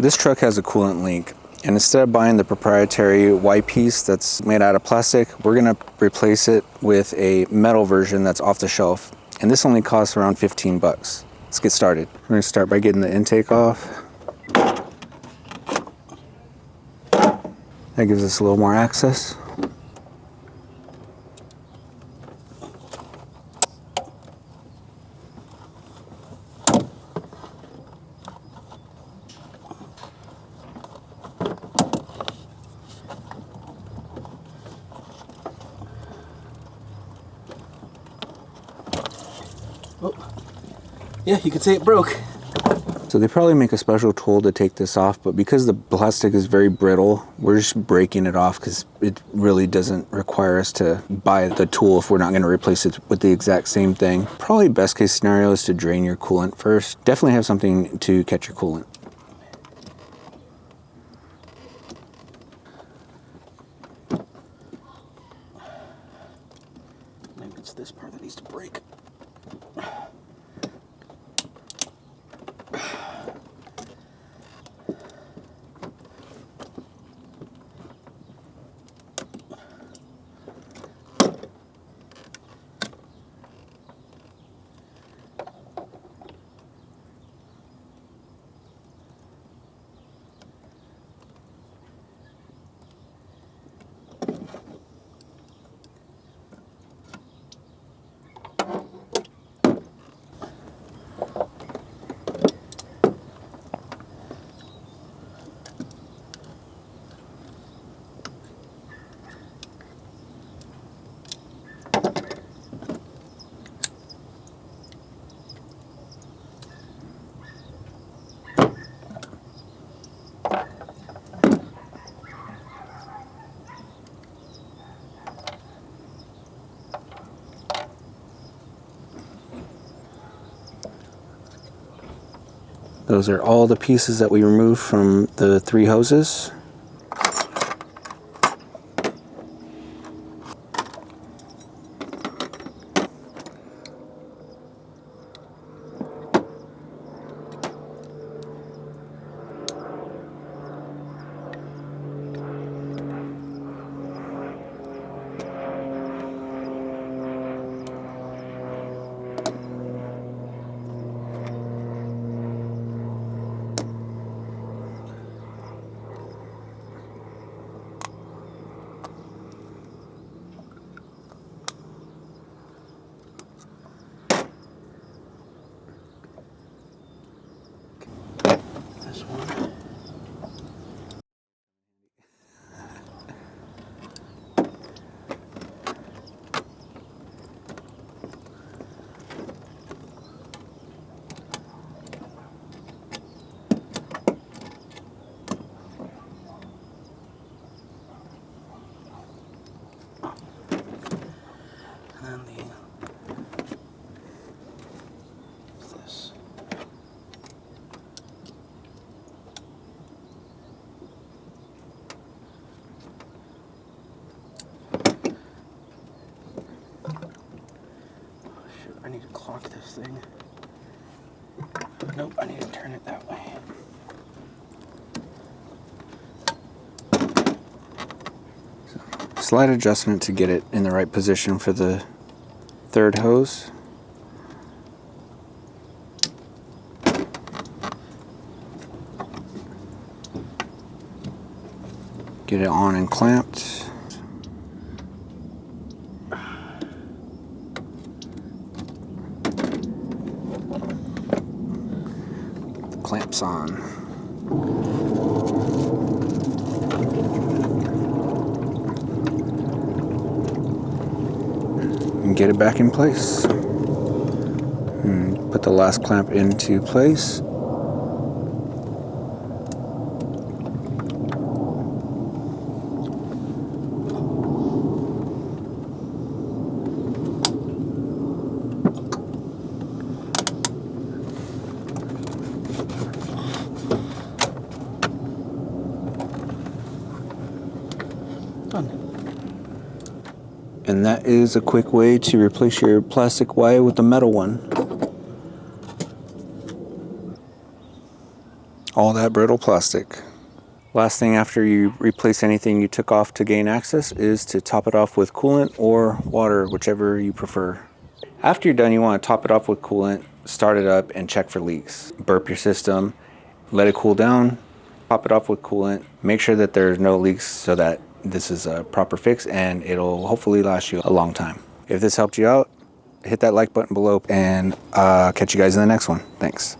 This truck has a coolant leak, and instead of buying the proprietary Y piece that's made out of plastic, we're gonna replace it with a metal version that's off the shelf. And this only costs around 15 bucks. Let's get started. We're gonna start by getting the intake off. That gives us a little more access. Oh, yeah, you could say it broke. So they probably make a special tool to take this off, but because the plastic is very brittle, we're just breaking it off because it really doesn't require us to buy the tool if we're not going to replace it with the exact same thing. Probably best case scenario is to drain your coolant first. Definitely have something to catch your coolant. Maybe it's this part that needs to break. Those are all the pieces that we removed from the 3 hoses. This one. And then this. Shoot, I need to clock this thing. Nope, I need to turn it that way. Slight adjustment to get it in the right position for the 3rd hose. Get it on and clamped. The clamps on. And get it back in place. And put the last clamp into place. And that is a quick way to replace your plastic Y with a metal one. All that brittle plastic. Last thing after you replace anything you took off to gain access is to top it off with coolant or water, whichever you prefer. After you're done, you want to top it off with coolant, start it up, and check for leaks. Burp your system, let it cool down, top it off with coolant, make sure that there's no leaks so that this is a proper fix and it'll hopefully last you a long time. If this helped you out, hit that like button below and catch you guys in the next one. Thanks.